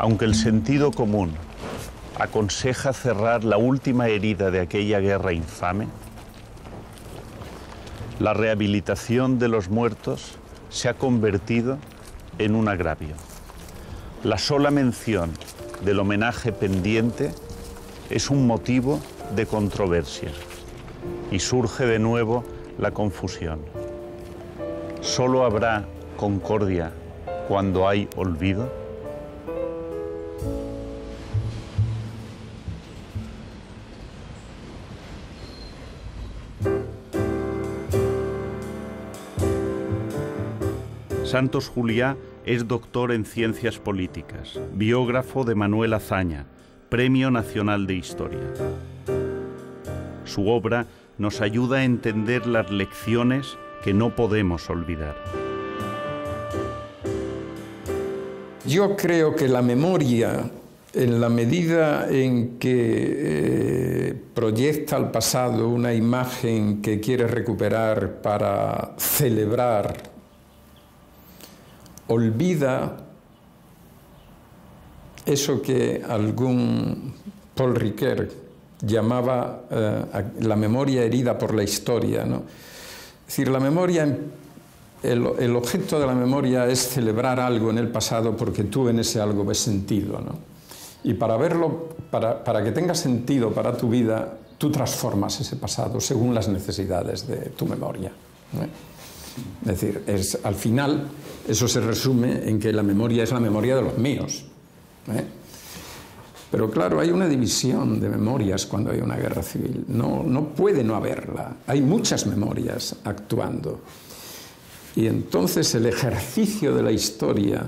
Aunque el sentido común aconseja cerrar la última herida de aquella guerra infame, la rehabilitación de los muertos se ha convertido en un agravio. La sola mención del homenaje pendiente es un motivo de controversia y surge de nuevo la confusión. ¿Solo habrá concordia cuando hay olvido? Santos Juliá es doctor en Ciencias Políticas, biógrafo de Manuel Azaña, Premio Nacional de Historia. Su obra nos ayuda a entender las lecciones que no podemos olvidar. Yo creo que la memoria, en la medida en que proyecta al pasado una imagen que quiere recuperar para celebrar, olvida eso que algún Paul Ricoeur llamaba la memoria herida por la historia, ¿no? Es decir, la memoria, el objeto de la memoria es celebrar algo en el pasado porque tú en ese algo ves sentido, ¿no? Y para verlo, para que tenga sentido para tu vida, tú transformas ese pasado según las necesidades de tu memoria, ¿no? Es decir, al final eso se resume en que la memoria es la memoria de los míos, ¿eh? Pero claro, hay una división de memorias cuando hay una guerra civil. No puede no haberla. Hay muchas memorias actuando. Y entonces el ejercicio de la historia,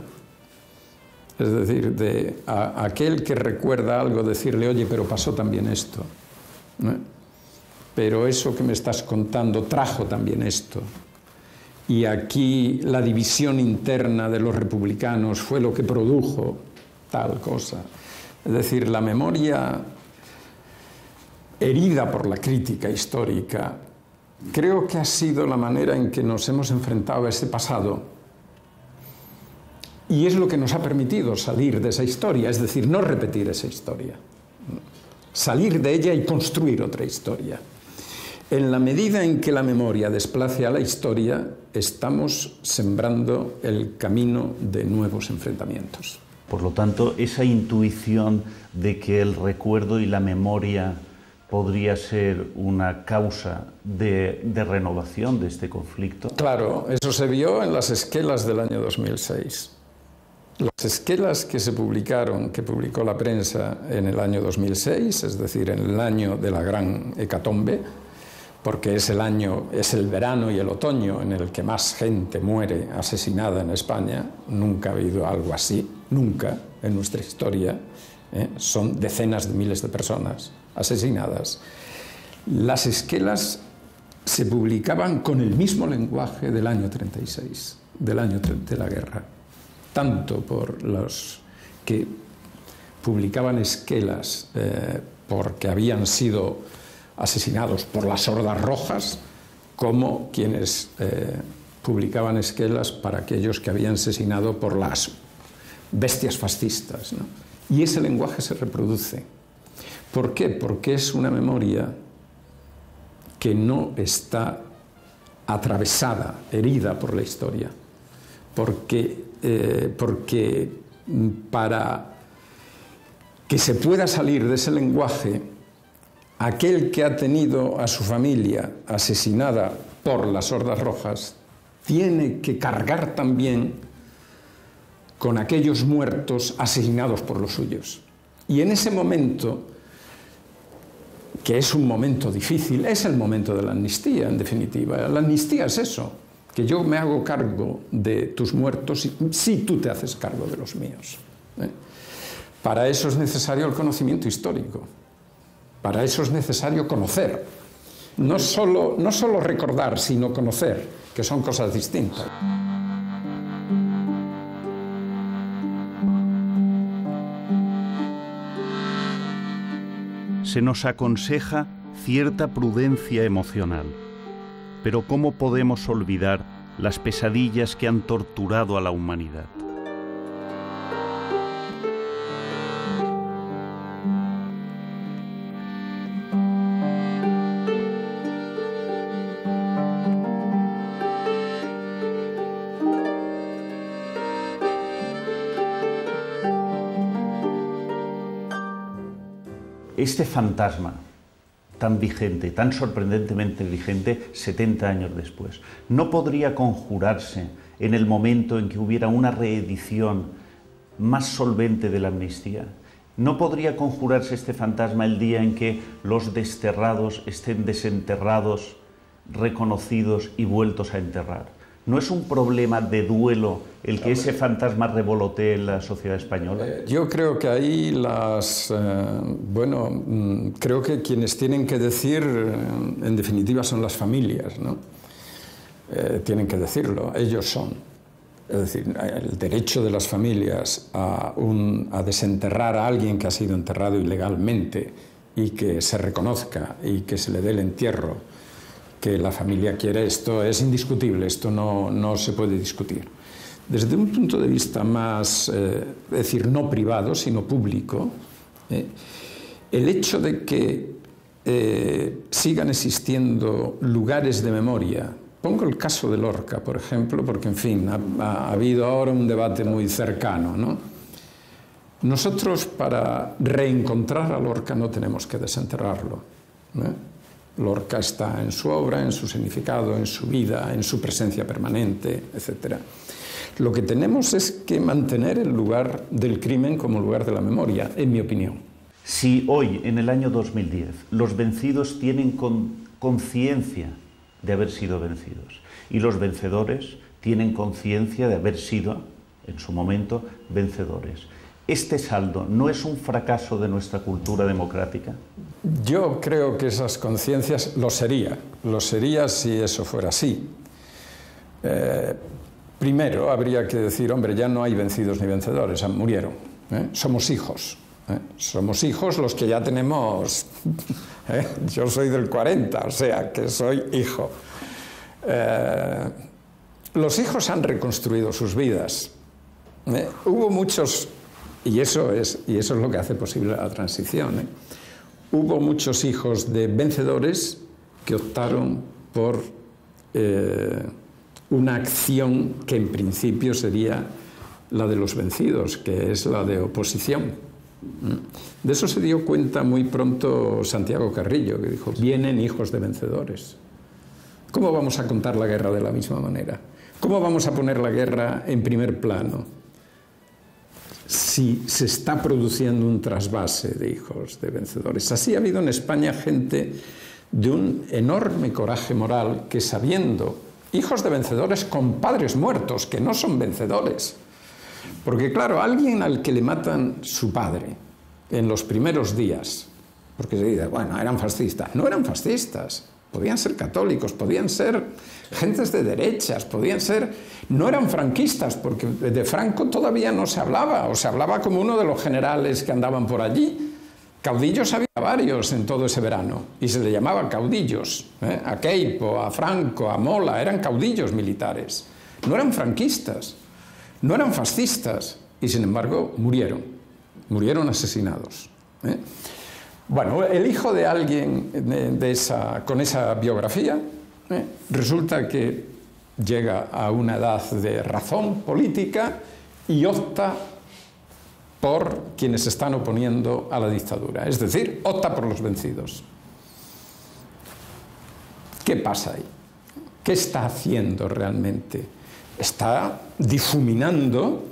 es decir, de a aquel que recuerda algo, decirle, oye, pero pasó también esto, ¿no? Pero eso que me estás contando trajo también esto. Y aquí la división interna de los republicanos fue lo que produjo tal cosa. Es decir, la memoria herida por la crítica histórica, creo que ha sido la manera en que nos hemos enfrentado a ese pasado y es lo que nos ha permitido salir de esa historia, es decir, no repetir esa historia, salir de ella y construir otra historia. En la medida en que la memoria desplace a la historia, estamos sembrando el camino de nuevos enfrentamientos. Por lo tanto, esa intuición de que el recuerdo y la memoria podría ser una causa de renovación de este conflicto. Claro, eso se vio en las esquelas del año 2006. Las esquelas que se publicaron, que publicó la prensa en el año 2006, es decir, en el año de la gran hecatombe, porque es el verano y el otoño en el que más gente muere asesinada en España. Nunca ha habido algo así, nunca en nuestra historia. Son decenas de miles de personas asesinadas. Las esquelas se publicaban con el mismo lenguaje del año 36, del año de la guerra. Tanto por los que publicaban esquelas porque habían sido asesinados por las hordas rojas, como quienes publicaban esquelas para aquellos que habían asesinado por las bestias fascistas, ¿no? Y ese lenguaje se reproduce. ¿Por qué? Porque es una memoria que no está atravesada, herida por la historia. Porque para que se pueda salir de ese lenguaje, aquel que ha tenido a su familia asesinada por las hordas rojas tiene que cargar también con aquellos muertos asesinados por los suyos. Y en ese momento, que es un momento difícil, es el momento de la amnistía, en definitiva. La amnistía es eso, que yo me hago cargo de tus muertos si tú te haces cargo de los míos, ¿eh? Para eso es necesario el conocimiento histórico. Para eso es necesario conocer. No solo recordar, sino conocer, que son cosas distintas. Se nos aconseja cierta prudencia emocional. Pero ¿cómo podemos olvidar las pesadillas que han torturado a la humanidad? Este fantasma tan vigente, tan sorprendentemente vigente 70 años después, ¿no podría conjurarse en el momento en que hubiera una reedición más solvente de la amnistía? ¿No podría conjurarse este fantasma el día en que los desterrados estén desenterrados, reconocidos y vueltos a enterrar? ¿No es un problema de duelo el que ese fantasma revolotee en la sociedad española? Yo creo que ahí creo que quienes tienen que decir, en definitiva, son las familias, ¿no? Tienen que decirlo, ellos son. Es decir, el derecho de las familias a desenterrar a alguien que ha sido enterrado ilegalmente y que se reconozca y que se le dé el entierro que la familia quiere, esto es indiscutible, esto no se puede discutir. Desde un punto de vista más, es decir, no privado, sino público, el hecho de que sigan existiendo lugares de memoria. Pongo el caso de Lorca, por ejemplo, porque, en fin, ha habido ahora un debate muy cercano, ¿no? Nosotros, para reencontrar a Lorca, no tenemos que desenterrarlo, ¿no? Lorca está en su obra, en su significado, en su vida, en su presencia permanente, etc. Lo que tenemos es que mantener el lugar del crimen como lugar de la memoria, en mi opinión. Si hoy, en el año 2010, los vencidos tienen conciencia de haber sido vencidos y los vencedores tienen conciencia de haber sido, en su momento, vencedores, ¿este saldo no es un fracaso de nuestra cultura democrática? Yo creo que esas conciencias lo sería si eso fuera así. Primero habría que decir, hombre, ya no hay vencidos ni vencedores, murieron, somos hijos. Somos hijos los que ya tenemos, yo soy del 40, o sea que soy hijo. Los hijos han reconstruido sus vidas. Hubo muchos, y eso es lo que hace posible la transición, hubo muchos hijos de vencedores que optaron por una acción que en principio sería la de los vencidos, que es la de oposición. De eso se dio cuenta muy pronto Santiago Carrillo, que dijo, vienen hijos de vencedores. ¿Cómo vamos a contar la guerra de la misma manera? ¿Cómo vamos a poner la guerra en primer plano si se está produciendo un trasvase de hijos de vencedores? Así ha habido en España gente de un enorme coraje moral que, sabiendo hijos de vencedores con padres muertos, que no son vencedores. Porque claro, alguien al que le matan su padre en los primeros días, porque se dice, bueno, eran fascistas. No eran fascistas, podían ser católicos, podían ser gentes de derechas, no eran franquistas, porque de Franco todavía no se hablaba, o se hablaba como uno de los generales que andaban por allí. Caudillos había varios en todo ese verano, y se le llamaba caudillos. A Queipo, a Franco, a Mola, eran caudillos militares. No eran franquistas, no eran fascistas, y sin embargo murieron asesinados. Bueno, el hijo de alguien con esa biografía resulta que llega a una edad de razón política y opta por quienes se están oponiendo a la dictadura, es decir, opta por los vencidos. ¿Qué pasa ahí? ¿Qué está haciendo realmente? Está difuminando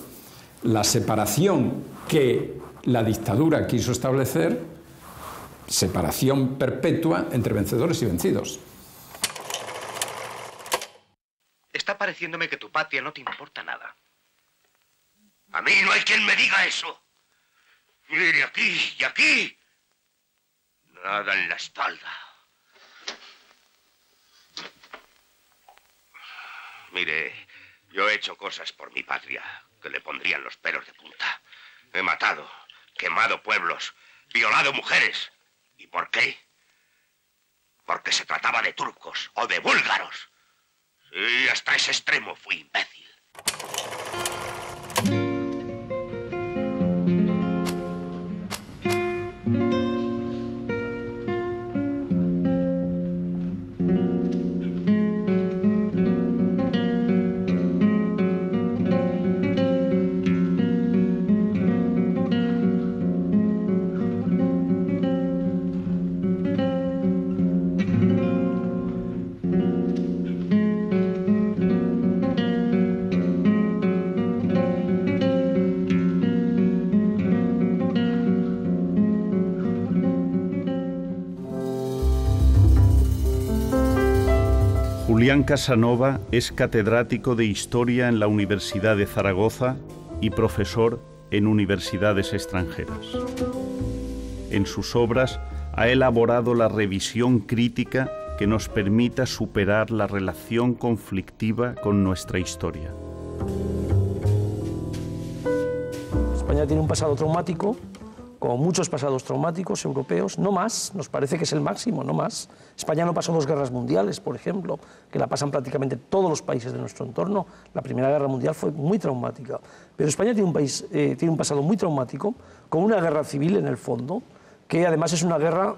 la separación que la dictadura quiso establecer, separación perpetua entre vencedores y vencidos. Está pareciéndome que tu patria no te importa nada. A mí no hay quien me diga eso. Mire, aquí y aquí, nada en la espalda. Mire, yo he hecho cosas por mi patria que le pondrían los pelos de punta. He matado, quemado pueblos, violado mujeres. ¿Y por qué? Porque se trataba de turcos o de búlgaros. Sí, hasta ese extremo fui imbécil. Julián Casanova es catedrático de Historia en la Universidad de Zaragoza y profesor en universidades extranjeras. En sus obras ha elaborado la revisión crítica que nos permita superar la relación conflictiva con nuestra historia. España tiene un pasado traumático, como muchos pasados traumáticos europeos, no más, nos parece que es el máximo, no más. España no pasó 2 guerras mundiales, por ejemplo, que la pasan prácticamente todos los países de nuestro entorno. La Primera Guerra Mundial fue muy traumática, pero España tiene un pasado muy traumático, con una guerra civil en el fondo, que además es una guerra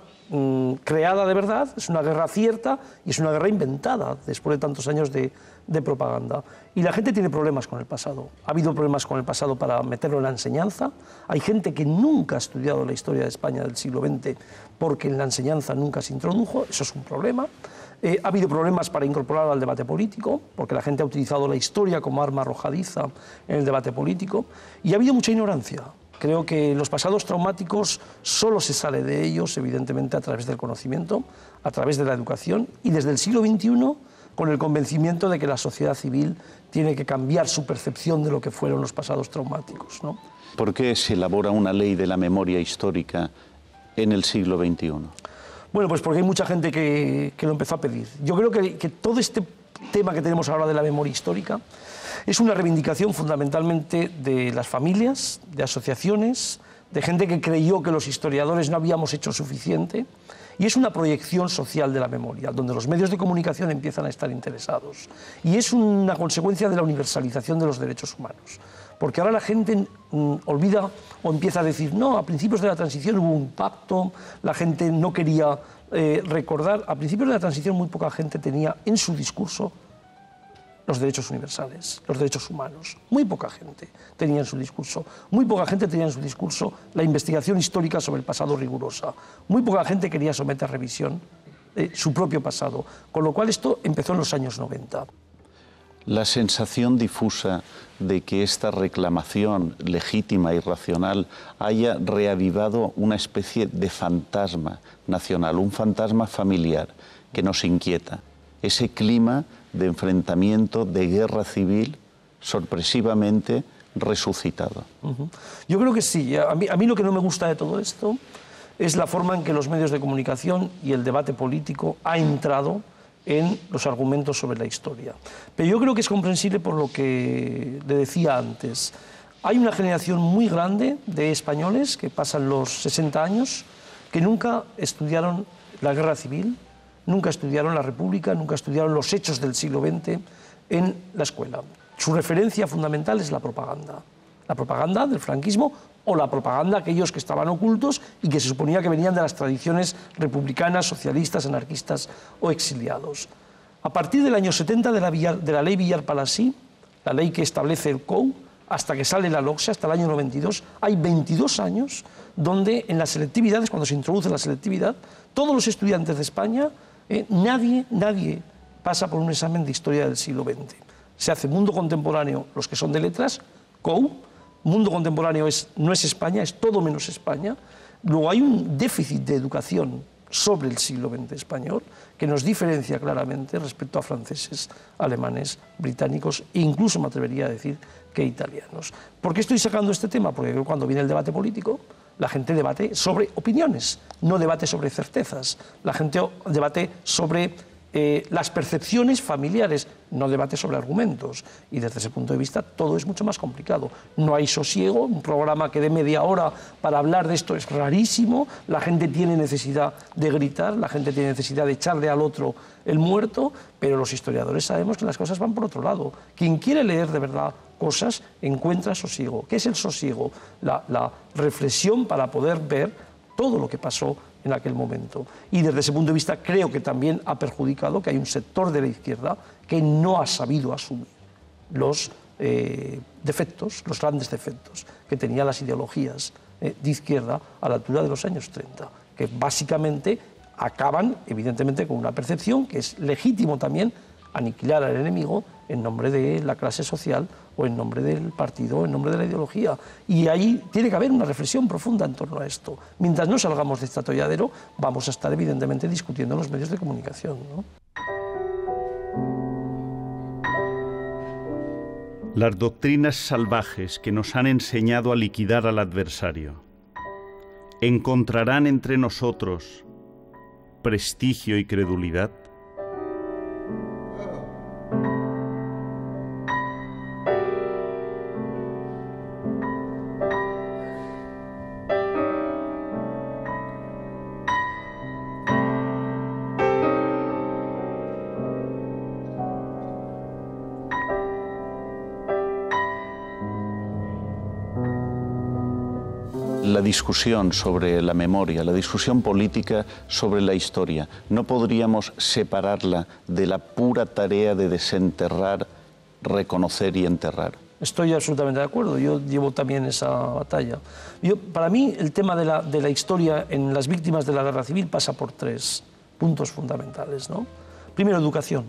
creada de verdad, es una guerra cierta y es una guerra inventada después de tantos años de propaganda. Y la gente tiene problemas con el pasado. Ha habido problemas con el pasado para meterlo en la enseñanza. Hay gente que nunca ha estudiado la historia de España del siglo XX porque en la enseñanza nunca se introdujo, eso es un problema. Ha habido problemas para incorporarlo al debate político, porque la gente ha utilizado la historia como arma arrojadiza en el debate político. Y ha habido mucha ignorancia. Creo que los pasados traumáticos solo se sale de ellos, evidentemente, a través del conocimiento, a través de la educación y desde el siglo XXI con el convencimiento de que la sociedad civil tiene que cambiar su percepción de lo que fueron los pasados traumáticos, ¿no? ¿Por qué se elabora una ley de la memoria histórica en el siglo XXI? Bueno, pues porque hay mucha gente que lo empezó a pedir. Yo creo que todo este tema que tenemos ahora de la memoria histórica es una reivindicación fundamentalmente de las familias, de asociaciones, de gente que creyó que los historiadores no habíamos hecho suficiente, y es una proyección social de la memoria, donde los medios de comunicación empiezan a estar interesados. Y es una consecuencia de la universalización de los derechos humanos. Porque ahora la gente olvida o empieza a decir, no, a principios de la transición hubo un pacto, la gente no quería recordar. A principios de la transición muy poca gente tenía en su discurso los derechos universales, los derechos humanos. Muy poca gente tenía en su discurso. Muy poca gente tenía en su discurso la investigación histórica sobre el pasado rigurosa. Muy poca gente quería someter a revisión su propio pasado. Con lo cual esto empezó en los años 90. La sensación difusa de que esta reclamación legítima y racional haya reavivado una especie de fantasma nacional, un fantasma familiar que nos inquieta. Ese clima de enfrentamiento, de guerra civil, sorpresivamente resucitado. Yo creo que sí. A mí lo que no me gusta de todo esto es la forma en que los medios de comunicación y el debate político ha entrado en los argumentos sobre la historia. Pero yo creo que es comprensible por lo que le decía antes. Hay una generación muy grande de españoles que pasan los 60 años que nunca estudiaron la guerra civil, nunca estudiaron la República, nunca estudiaron los hechos del siglo XX en la escuela. Su referencia fundamental es la propaganda del franquismo o la propaganda de aquellos que estaban ocultos y que se suponía que venían de las tradiciones republicanas, socialistas, anarquistas o exiliados. A partir del año 70 de la ley Villar-Palasí, la ley que establece el COU, hasta que sale la LOCSE, hasta el año 92, hay 22 años donde en las selectividades, cuando se introduce la selectividad, todos los estudiantes de España, nadie pasa por un examen de historia del siglo XX. Se hace mundo contemporáneo, los que son de letras, COU, mundo contemporáneo no es España, es todo menos España. Luego hay un déficit de educación sobre el siglo XX español que nos diferencia claramente respecto a franceses, alemanes, británicos e incluso me atrevería a decir que italianos. ¿Por qué estoy sacando este tema? Porque cuando viene el debate político, la gente debate sobre opiniones, no debate sobre certezas. La gente debate sobre las percepciones familiares, no debate sobre argumentos. Y desde ese punto de vista todo es mucho más complicado. No hay sosiego, un programa que dé media hora para hablar de esto es rarísimo, la gente tiene necesidad de gritar, la gente tiene necesidad de echarle al otro el muerto, pero los historiadores sabemos que las cosas van por otro lado. Quien quiere leer de verdad cosas encuentra sosiego. ¿Qué es el sosiego? La reflexión para poder ver todo lo que pasó en aquel momento. Y desde ese punto de vista creo que también ha perjudicado que hay un sector de la izquierda que no ha sabido asumir los defectos, los grandes defectos que tenían las ideologías de izquierda a la altura de los años 30, que básicamente acaban, evidentemente, con una percepción que es legítimo también aniquilar al enemigo en nombre de la clase social o en nombre del partido o en nombre de la ideología. Y ahí tiene que haber una reflexión profunda en torno a esto. Mientras no salgamos de este atolladero, vamos a estar evidentemente discutiendo en los medios de comunicación, ¿no? Las doctrinas salvajes que nos han enseñado a liquidar al adversario encontrarán entre nosotros prestigio y credulidad. La discusión sobre la memoria, la discusión política sobre la historia, no podríamos separarla de la pura tarea de desenterrar, reconocer y enterrar. Estoy absolutamente de acuerdo, yo llevo también esa batalla. Para mí el tema de la historia en las víctimas de la guerra civil pasa por 3 puntos fundamentales, ¿no? Primero, educación.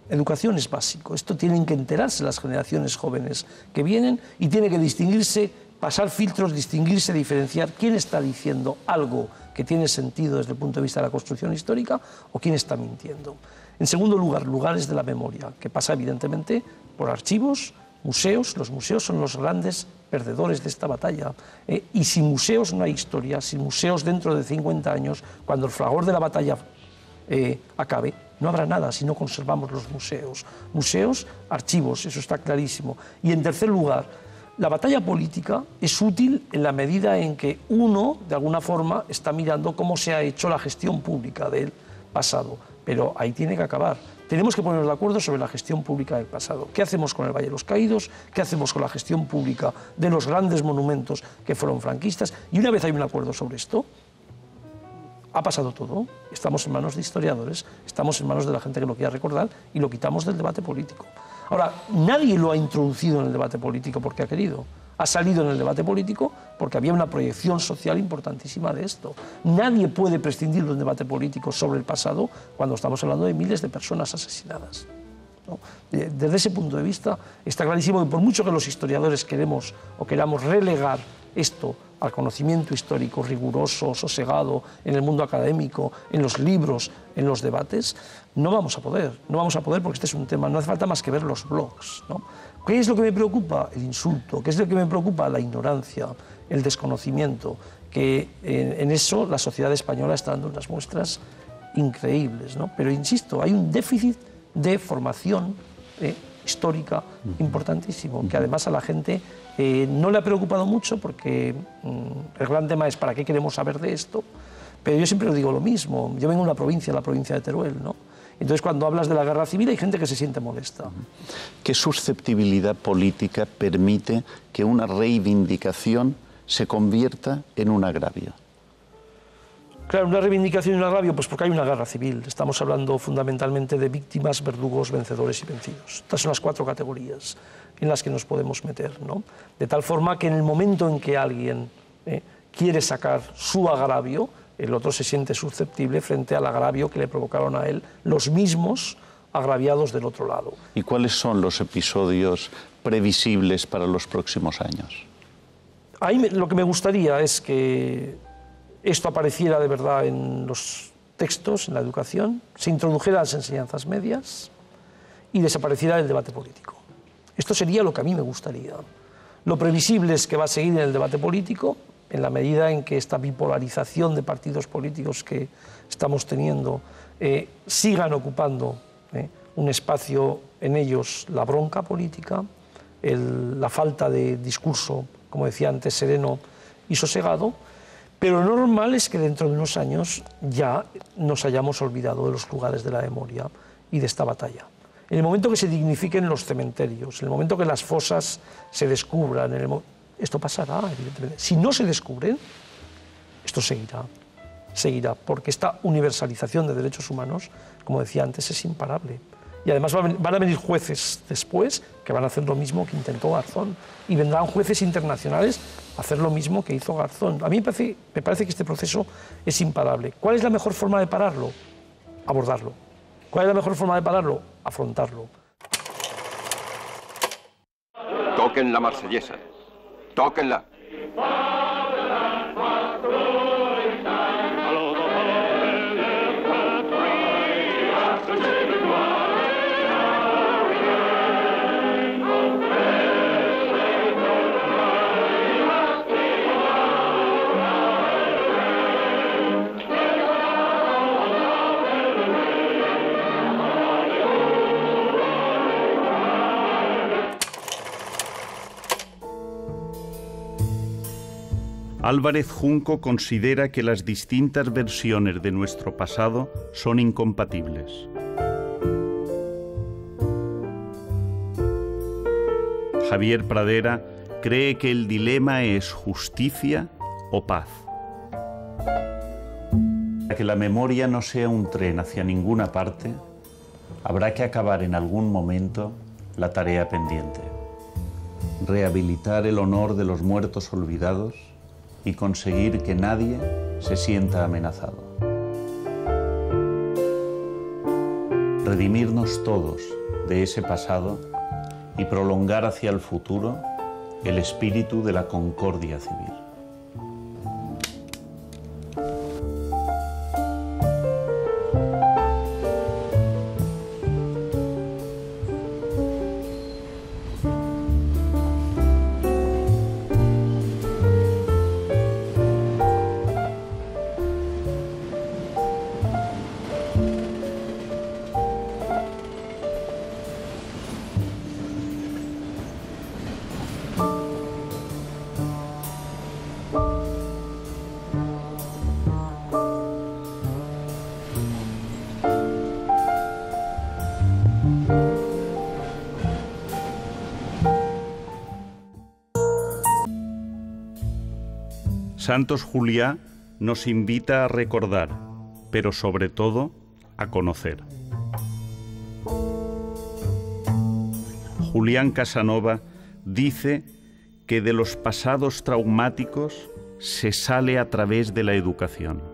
Educación es básico, esto tienen que enterarse las generaciones jóvenes que vienen y tiene que distinguirse, pasar filtros, distinguirse, diferenciar quién está diciendo algo que tiene sentido desde el punto de vista de la construcción histórica o quién está mintiendo. En segundo lugar, lugares de la memoria, que pasa evidentemente por archivos, museos. Los museos son los grandes perdedores de esta batalla. Y sin museos no hay historia, sin museos dentro de 50 años, cuando el fragor de la batalla acabe, no habrá nada si no conservamos los museos. Museos, archivos, eso está clarísimo. Y en tercer lugar, la batalla política es útil en la medida en que uno, de alguna forma, está mirando cómo se ha hecho la gestión pública del pasado. Pero ahí tiene que acabar. Tenemos que ponernos de acuerdo sobre la gestión pública del pasado. ¿Qué hacemos con el Valle de los Caídos? ¿Qué hacemos con la gestión pública de los grandes monumentos que fueron franquistas? Y una vez hay un acuerdo sobre esto, ha pasado todo. Estamos en manos de historiadores, estamos en manos de la gente que lo quiera recordar y lo quitamos del debate político. Ahora, nadie lo ha introducido en el debate político porque ha querido. Ha salido en el debate político porque había una proyección social importantísima de esto. Nadie puede prescindir de un debate político sobre el pasado cuando estamos hablando de miles de personas asesinadas, ¿no? Desde ese punto de vista está clarísimo que por mucho que los historiadores queremos o queramos relegar esto al conocimiento histórico riguroso, sosegado, en el mundo académico, en los libros, en los debates, no vamos a poder porque este es un tema, no hace falta más que ver los blogs, ¿no? ¿Qué es lo que me preocupa? El insulto. ¿Qué es lo que me preocupa? La ignorancia, el desconocimiento, que en eso la sociedad española está dando unas muestras increíbles, ¿no? Pero insisto, hay un déficit de formación histórica importantísimo, que además a la gente no le ha preocupado mucho porque el gran tema es ¿para qué queremos saber de esto? Pero yo siempre digo lo mismo, yo vengo de una provincia, la provincia de Teruel, ¿no? Entonces cuando hablas de la guerra civil hay gente que se siente molesta. ¿Qué susceptibilidad política permite que una reivindicación se convierta en un agravio? Claro, una reivindicación y un agravio, pues porque hay una guerra civil. Estamos hablando fundamentalmente de víctimas, verdugos, vencedores y vencidos. Estas son las 4 categorías en las que nos podemos meter, ¿no? De tal forma que en el momento en que alguien quiere sacar su agravio, el otro se siente susceptible frente al agravio que le provocaron a él los mismos agraviados del otro lado. ¿Y cuáles son los episodios previsibles para los próximos años? Ahí lo que me gustaría es que esto apareciera de verdad en los textos, en la educación, se introdujera las enseñanzas medias y desapareciera el debate político. Esto sería lo que a mí me gustaría. Lo previsible es que va a seguir en el debate político, en la medida en que esta bipolarización de partidos políticos que estamos teniendo sigan ocupando un espacio en ellos, la bronca política, la falta de discurso, como decía antes, sereno y sosegado, pero lo normal es que dentro de unos años ya nos hayamos olvidado de los lugares de la memoria y de esta batalla. En el momento que se dignifiquen los cementerios, en el momento que las fosas se descubran, esto pasará, evidentemente. Si no se descubren, esto seguirá, porque esta universalización de derechos humanos, como decía antes, es imparable. Y además van a venir jueces después que van a hacer lo mismo que intentó Garzón, y vendrán jueces internacionales a hacer lo mismo que hizo Garzón. A mí me parece que este proceso es imparable. ¿Cuál es la mejor forma de pararlo? Abordarlo. ¿Cuál es la mejor forma de pararlo? Afrontarlo. Toquen la marsellesa. Tóquenla. Álvarez Junco considera que las distintas versiones de nuestro pasado son incompatibles. Javier Pradera cree que el dilema es justicia o paz. Para que la memoria no sea un tren hacia ninguna parte, habrá que acabar en algún momento la tarea pendiente. Rehabilitar el honor de los muertos olvidados y conseguir que nadie se sienta amenazado. Redimirnos todos de ese pasado y prolongar hacia el futuro el espíritu de la concordia civil. Santos Juliá nos invita a recordar, pero sobre todo a conocer. Julián Casanova dice que de los pasados traumáticos se sale a través de la educación.